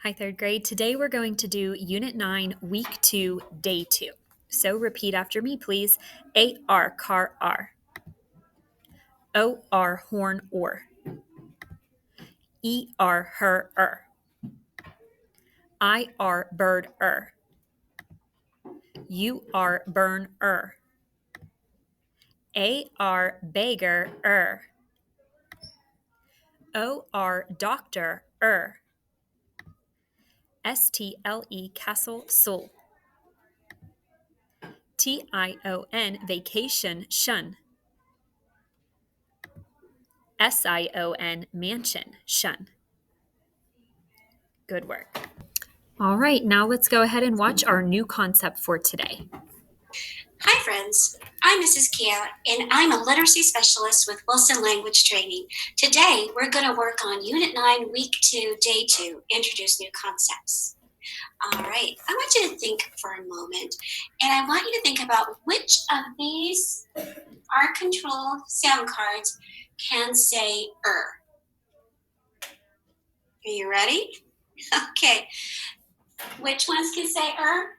Hi, third grade. Today we're going to do Unit 9, Week 2, Day 2. So repeat after me, please. A-R, car, R. O-R, horn, or. E-R, her, I-R, bird, U-R, burn, A-R, beggar, O-R, doctor, S-T-L-E, castle, sul. T-I-O-N, vacation, shun. S-I-O-N, mansion, shun. Good work. All right, now let's go ahead and watch our new concept for today. Hi friends, I'm Mrs. Kia and I'm a literacy specialist with Wilson Language Training. Today we're going to work on Unit 9, Week 2, Day 2, Introduce New Concepts. All right, I want you to think for a moment and I want you to think about which of these R-controlled sound cards can say er. Are you ready? Okay, which ones can say er?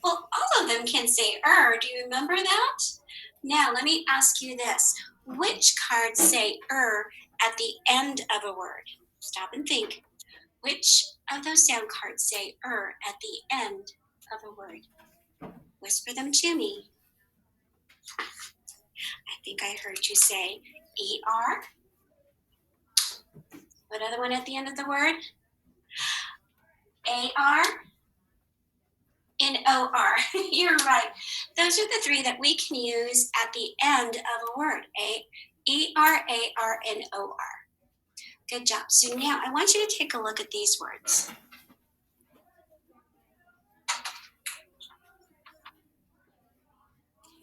Well, all of them can say er. Do you remember that? Now, let me ask you this. Which cards say er at the end of a word? Stop and think. Which of those sound cards say er at the end of a word? Whisper them to me. I think I heard you say ER. What other one at the end of the word? AR. And OR. You're right. Those are the three that we can use at the end of a word. ER, AR, and OR. Good job. So now I want you to take a look at these words.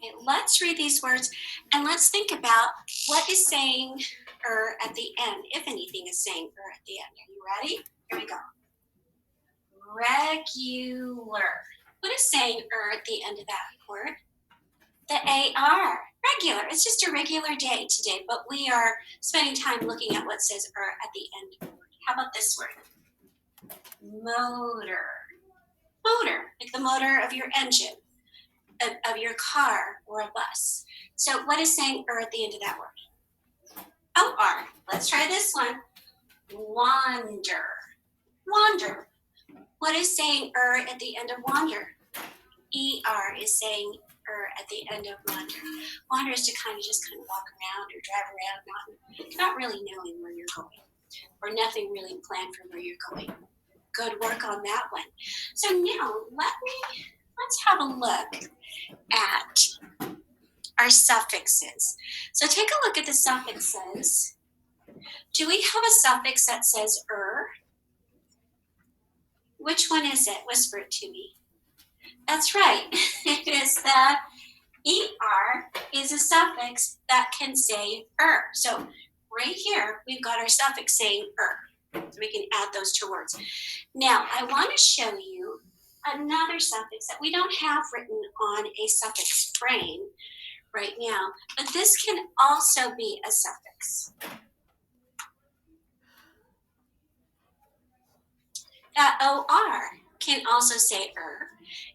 Okay, let's read these words and let's think about what is saying at the end, if anything is saying at the end. Are you ready? Here we go. Regular. What is saying at the end of that word? The AR, regular. It's just a regular day today, but we are spending time looking at what says at the end of the word. How about this word? Motor. Motor, like the motor of your engine, of your car or a bus. So what is saying at the end of that word? OR. Let's try this one. Wander. Wander. What is saying at the end of wander? ER is saying at the end of wander. Wander is to kind of walk around or drive around, not really knowing where you're going, or nothing really planned for where you're going. Good work on that one. So now let's have a look at our suffixes. So take a look at the suffixes. Do we have a suffix that says Which one is it? Whisper it to me. That's right. It is that ER is a suffix that can say So right here, we've got our suffix saying So we can add those two words. Now, I want to show you another suffix that we don't have written on a suffix frame right now, but this can also be a suffix. That OR can also say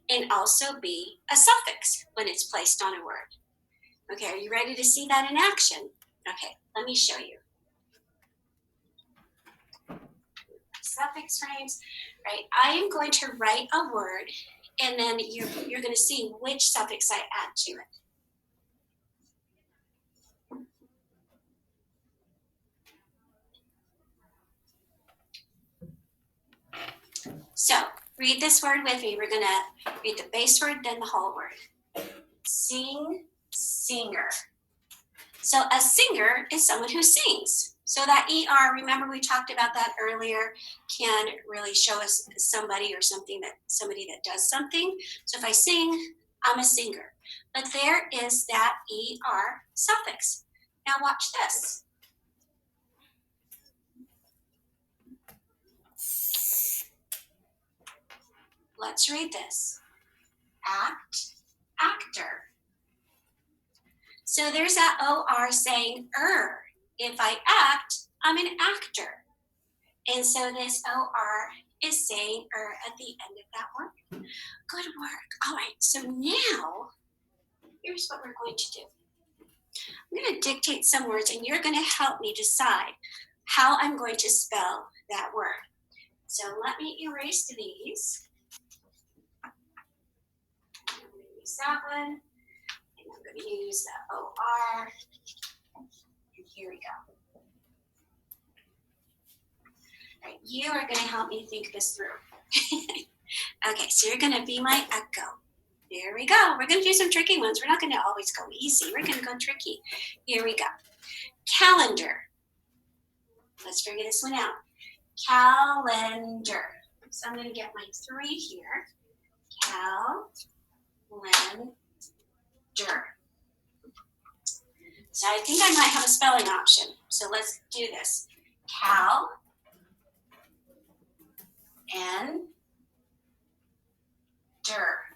and also be a suffix when it's placed on a word. Okay, are you ready to see that in action? Okay, let me show you. Suffix frames, right? I am going to write a word and then you're going to see which suffix I add to it. So read this word with me. We're going to read the base word, then the whole word. Sing, singer. So a singer is someone who sings. So that ER, remember we talked about that earlier, can really show us somebody or something somebody that does something. So if I sing, I'm a singer. But there is that ER suffix. Now watch this. Let's read this. Act, actor. So there's that OR saying If I act, I'm an actor. And so this OR is saying at the end of that word. Good work. All right, so now here's what we're going to do. I'm going to dictate some words, and you're going to help me decide how I'm going to spell that word. So let me erase these. I'm going to use that one, and I'm going to use the OR, and here we go. All right, you are going to help me think this through. Okay, so you're going to be my echo. There we go. We're going to do some tricky ones. We're not going to always go easy. We're going to go tricky. Here we go. Calendar. Let's figure this one out. Calendar. So I'm going to get my 3 here. Calendar. So I think I might have a spelling option. So let's do this. Cal and dir.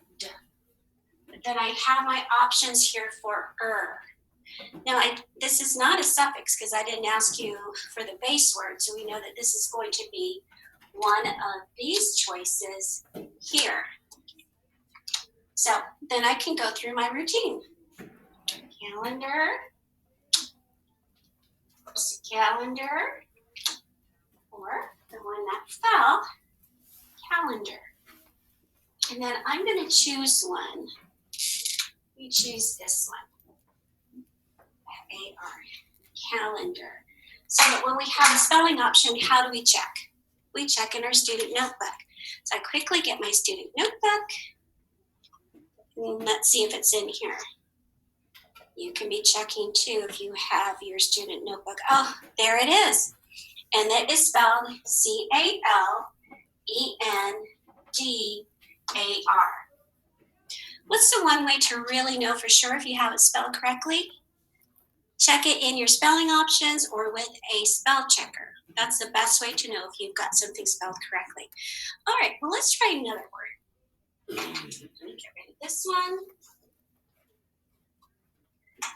But then I have my options here for Now, this is not a suffix because I didn't ask you for the base word, so we know that this is going to be one of these choices here. So then I can go through my routine. Calendar, or the one that fell, calendar. And then I'm going to choose one. We choose this one. A-R, calendar. So that when we have a spelling option, how do we check? We check in our student notebook. So I quickly get my student notebook. And let's see if it's in here. You can be checking too if you have your student notebook. Oh, there it is. And it is spelled C-A-L-E-N-D-A-R. What's the one way to really know for sure if you have it spelled correctly? Check it in your spelling options or with a spell checker. That's the best way to know if you've got something spelled correctly. All right, well, let's try another word. Let me get rid of this one.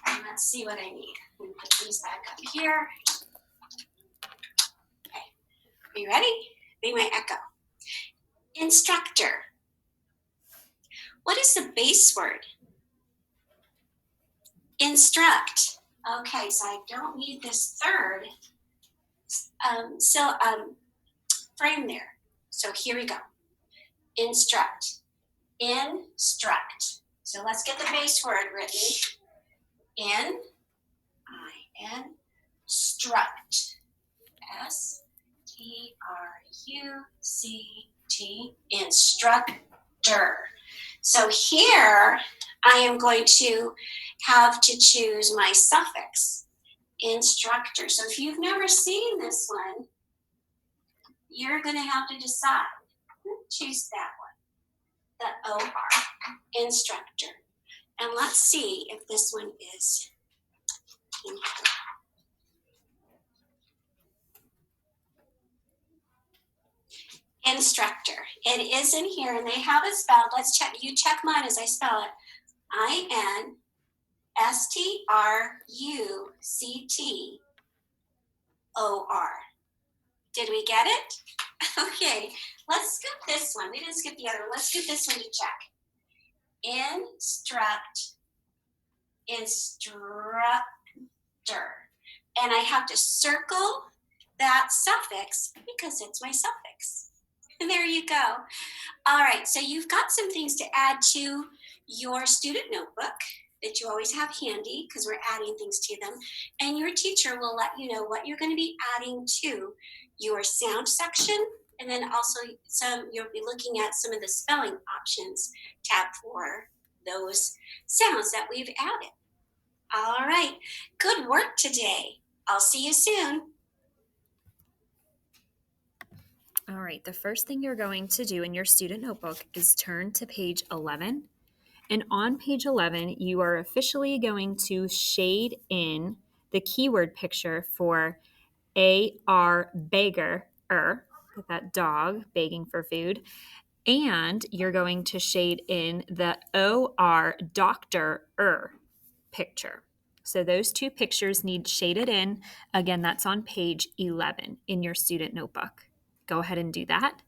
And let's see what I need. Let me put these back up here. Okay, are you ready? Be my echo. Instructor. What is the base word? Instruct. Okay, so I don't need this third frame there. So here we go. Instruct. Instruct. So let's get the base word written. N-I-N, struct. S-T-R-U-C-T, instructor. So here I am going to have to choose my suffix, instructor. So if you've never seen this one, you're going to have to decide. Choose that one, the O-R, instructor. And let's see if this one is in here. Instructor. It is in here, and they have it spelled. Let's check. You check mine as I spell it. I-N-S-T-R-U-C-T-O-R. Did we get it? Okay, let's skip this one. We didn't skip the other one. Let's skip this one to check. Instructor. And I have to circle that suffix because it's my suffix. And there you go. All right, so you've got some things to add to your student notebook that you always have handy because we're adding things to them. And your teacher will let you know what you're going to be adding to your sound section. And then also you'll be looking at some of the spelling options tab for those sounds that we've added. All right, good work today. I'll see you soon. All right, the first thing you're going to do in your student notebook is turn to page 11. And on page 11, you are officially going to shade in the keyword picture for A-R beggar, with that dog begging for food. And you're going to shade in the O-R doctor picture. So those two pictures need shaded in. Again, that's on page 11 in your student notebook. Go ahead and do that.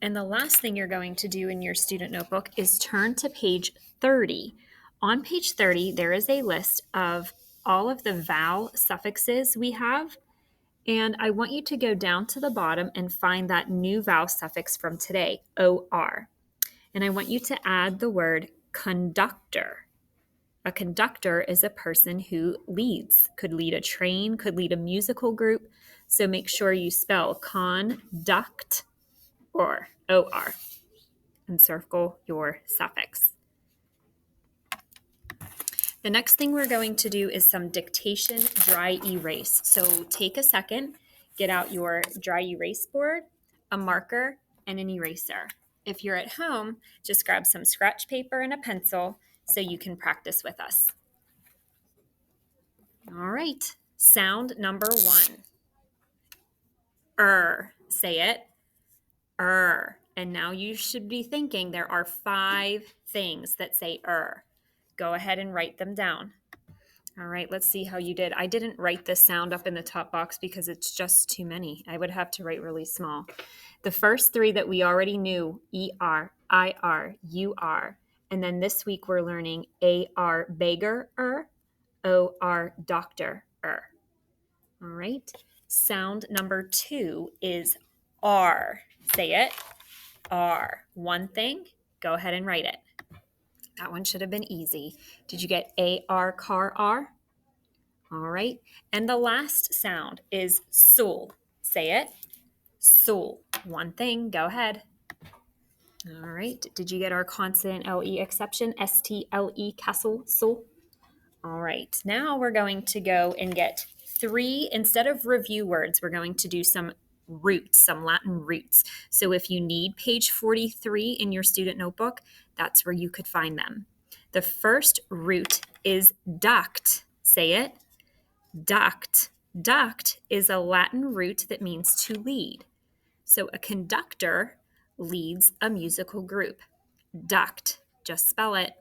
And the last thing you're going to do in your student notebook is turn to page 30. On page 30, there is a list of all of the vowel suffixes we have. And I want you to go down to the bottom and find that new vowel suffix from today, OR. And I want you to add the word conductor. A conductor is a person who leads, could lead a train, could lead a musical group. So make sure you spell conduct or OR and circle your suffix. The next thing we're going to do is some dictation dry erase. So take a second, get out your dry erase board, a marker, and an eraser. If you're at home, just grab some scratch paper and a pencil so you can practice with us. All right, sound number 1. Say it. And now you should be thinking there are 5 things that say Go ahead and write them down. All right, let's see how you did. I didn't write this sound up in the top box because it's just too many. I would have to write really small. The first 3 that we already knew, ER, IR, UR. And then this week we're learning AR, beggar, OR, doctor, All right. Sound number 2 is R. Say it. R. One thing, go ahead and write it. That one should have been easy. Did you get AR, car, R? All right. And the last sound is sul. Say it. Sul. One thing, go ahead. All right. Did you get our consonant LE exception? STLE, castle, sul? All right. Now we're going to go and get 3, instead of review words, we're going to do some roots, some Latin roots. So if you need page 43 in your student notebook, that's where you could find them. The first root is duct. Say it. Duct. Duct is a Latin root that means to lead. So a conductor leads a musical group. Duct. Just spell it.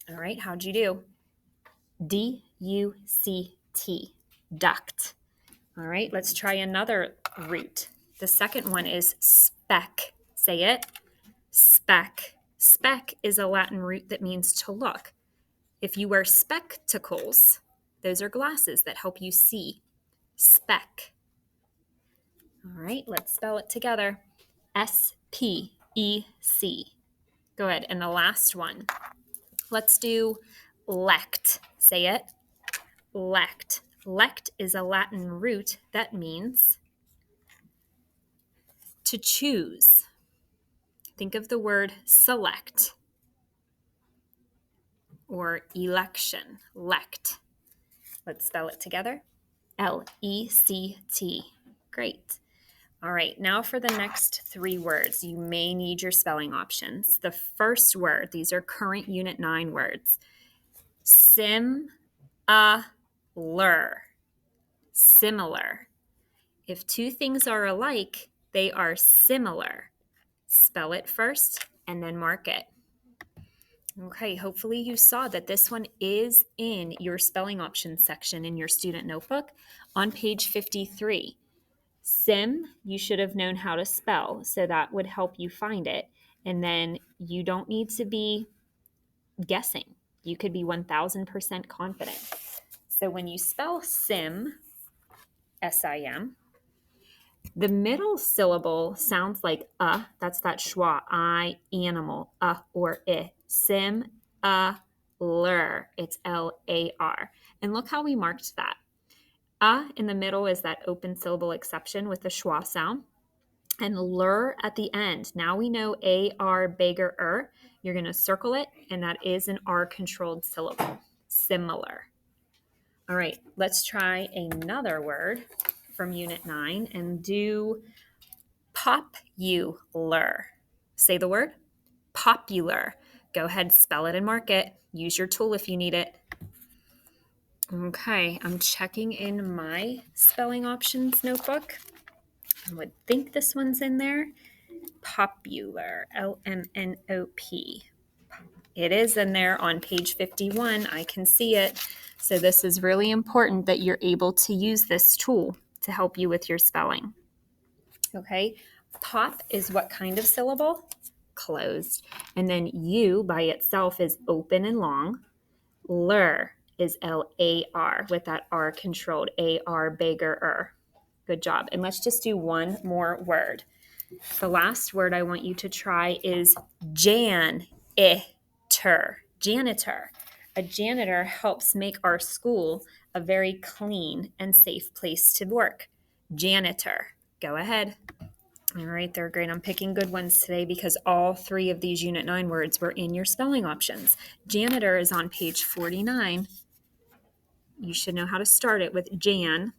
All right, how'd you do? D-U-C-T. Duct. All right, let's try another root. The second one is spec. Say it. Spec. Spec is a Latin root that means to look. If you wear spectacles, those are glasses that help you see. Spec. All right, let's spell it together. S-P-E-C. Go ahead. And the last one. Let's do lect. Say it. Lect. Lect is a Latin root that means to choose. Think of the word select or election. Lect. Let's spell it together. L-E-C-T. Great. All right, now for the next 3 words. You may need your spelling options. The first word, these are current Unit 9 words. Similar. Similar. If 2 things are alike, they are similar. Spell it first and then mark it. Okay, hopefully you saw that this one is in your spelling options section in your student notebook on page 53. Sim, you should have known how to spell, so that would help you find it. And then you don't need to be guessing. You could be 1000% confident. So when you spell sim, S-I-M, the middle syllable sounds like that's that schwa, I, animal, or I. Sim, lur, it's L-A-R. And look how we marked that. In the middle is that open syllable exception with the schwa sound. And lur at the end. Now we know A-R, beggar, You're going to circle it, and that is an R-controlled syllable. Similar. All right, let's try another word from Unit 9 and do popular. Say the word. Popular. Go ahead, spell it and mark it. Use your tool if you need it. Okay, I'm checking in my spelling options notebook. I would think this one's in there. Popular, L-M-N-O-P. It is in there on page 51. I can see it. So this is really important that you're able to use this tool to help you with your spelling. Okay, pop is what kind of syllable? Closed. And then U by itself is open and long. Lur is L-A-R with that R controlled. A-R, bigger. Good job. And let's just do one more word. The last word I want you to try is janitor. Janitor. A janitor helps make our school a very clean and safe place to work. Janitor. Go ahead. All right, they're great. I'm picking good ones today because all three of these Unit 9 words were in your spelling options. Janitor is on page 49. You should know how to start it with Jan.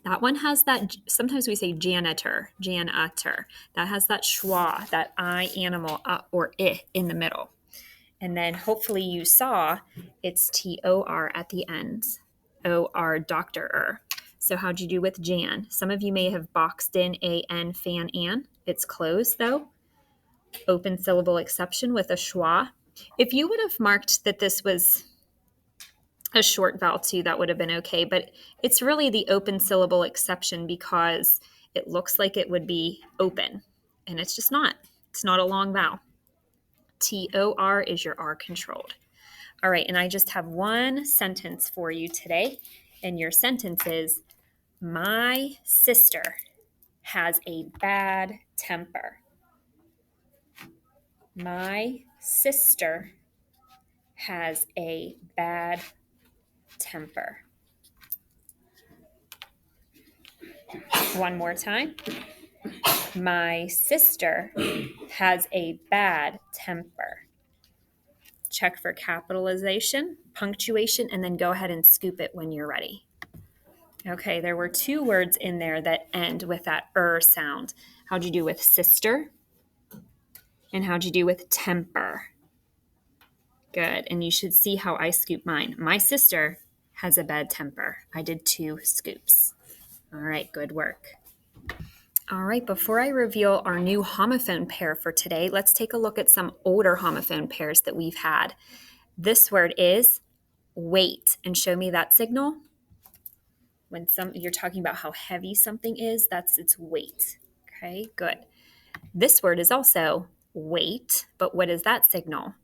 That one has that, sometimes we say janitor. That has that schwa, that I animal or I in the middle. And then hopefully you saw it's T-O-R at the end. O-R, doctor-er. So how'd you do with Jan? Some of you may have boxed in A-N, fan, an. It's closed though. Open syllable exception with a schwa. If you would have marked that this was a short vowel too, that would have been okay. But it's really the open syllable exception because it looks like it would be open. And it's just not. It's not a long vowel. T-O-R is your R controlled. All right, and I just have one sentence for you today. And your sentence is, my sister has a bad temper. My sister has a bad temper. One more time. My sister has a bad temper. Check for capitalization, punctuation, and then go ahead and scoop it when you're ready. Okay, there were two words in there that end with that sound. How'd you do with sister? And how'd you do with temper? Good, and you should see how I scoop mine. My sister has a bad temper. I did 2 scoops. All right, good work. All right, before I reveal our new homophone pair for today, let's take a look at some older homophone pairs that we've had. This word is weight, and show me that signal. When you're talking about how heavy something is, that's its weight. Okay, good. This word is also wait, but what is that signal?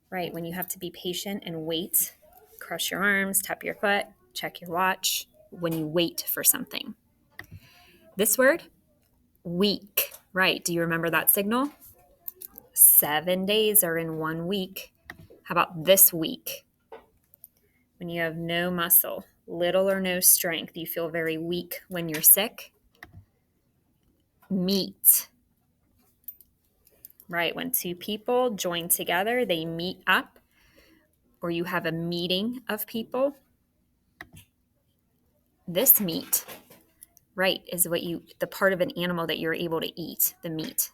Right, when you have to be patient and wait, cross your arms, tap your foot, check your watch, when you wait for something. This word, week. Right, do you remember that signal? 7 days are in 1 week. How about this week? When you have no muscle, little or no strength, you feel very weak when you're sick. Meet. Right, when 2 people join together, they meet up, or you have a meeting of people. This meat, right, is the part of an animal that you're able to eat, the meat.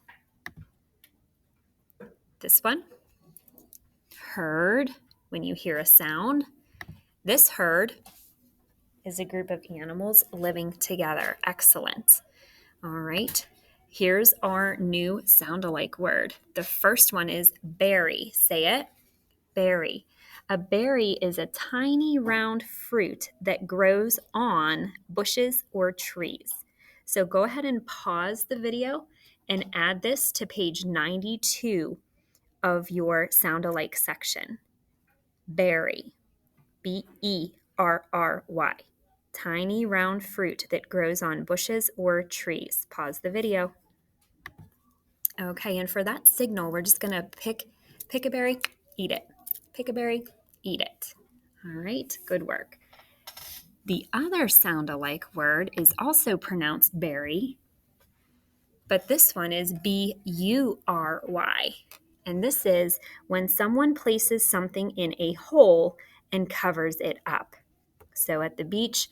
This one, herd, when you hear a sound. This herd is a group of animals living together. Excellent. All right. Here's our new sound-alike word. The first one is berry. Say it. Berry. A berry is a tiny round fruit that grows on bushes or trees. So go ahead and pause the video and add this to page 92 of your sound-alike section. Berry. B-E-R-R-Y. Tiny round fruit that grows on bushes or trees. Pause the video. Okay, and for that signal, we're just going to pick a berry, eat it. Pick a berry, eat it. All right, good work. The other sound-alike word is also pronounced berry, but this one is B-U-R-Y. And this is when someone places something in a hole and covers it up. So at the beach,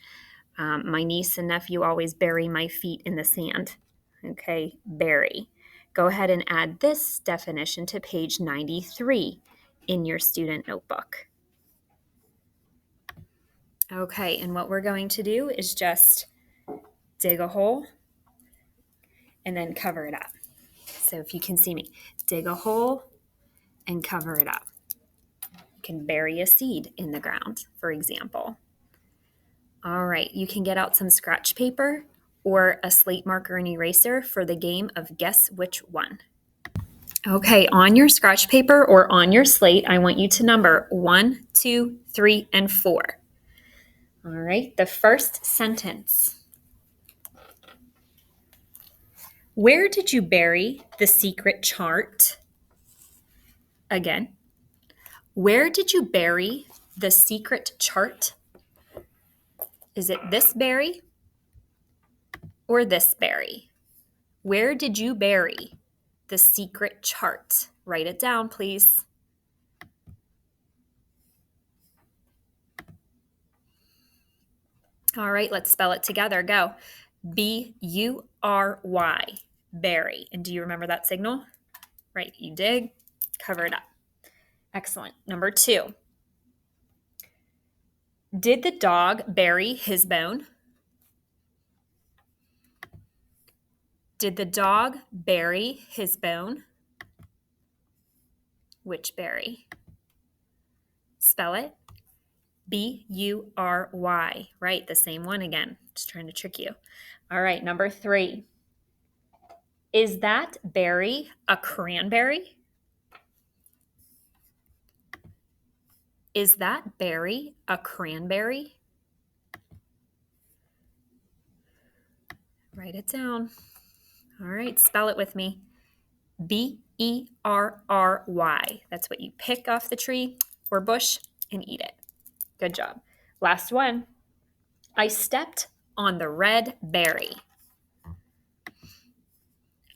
my niece and nephew always bury my feet in the sand. Okay, bury. Go ahead and add this definition to page 93 in your student notebook. Okay, and what we're going to do is just dig a hole and then cover it up. So if you can see me, dig a hole and cover it up. You can bury a seed in the ground, for example. All right, you can get out some scratch paper or a slate marker and eraser for the game of Guess Which One? Okay, on your scratch paper or on your slate, I want you to number 1, 2, 3, and 4. All right, the first sentence. Where did you bury the secret chart? Again, where did you bury the secret chart? Is it this berry or this berry? Where did you bury the secret chart? Write it down, please. All right, let's spell it together. Go. B-U-R-Y, berry. And do you remember that signal? Right, you did. Cover it up. Excellent. Number 2. Did the dog bury his bone? Did the dog bury his bone? Which berry? Spell it. B-U-R-Y. Right, the same one again. Just trying to trick you. All right, number 3. Is that berry a cranberry? Is that berry a cranberry? Write it down. All right, spell it with me. B-E-R-R-Y. That's what you pick off the tree or bush and eat it. Good job. Last one. I stepped on the red berry.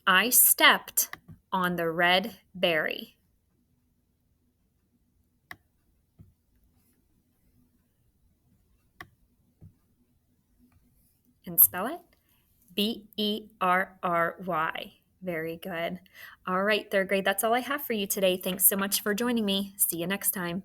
I stepped on the red berry. And spell it. B-E-R-R-Y. Very good. All right, third grade, that's all I have for you today. Thanks so much for joining me. See you next time.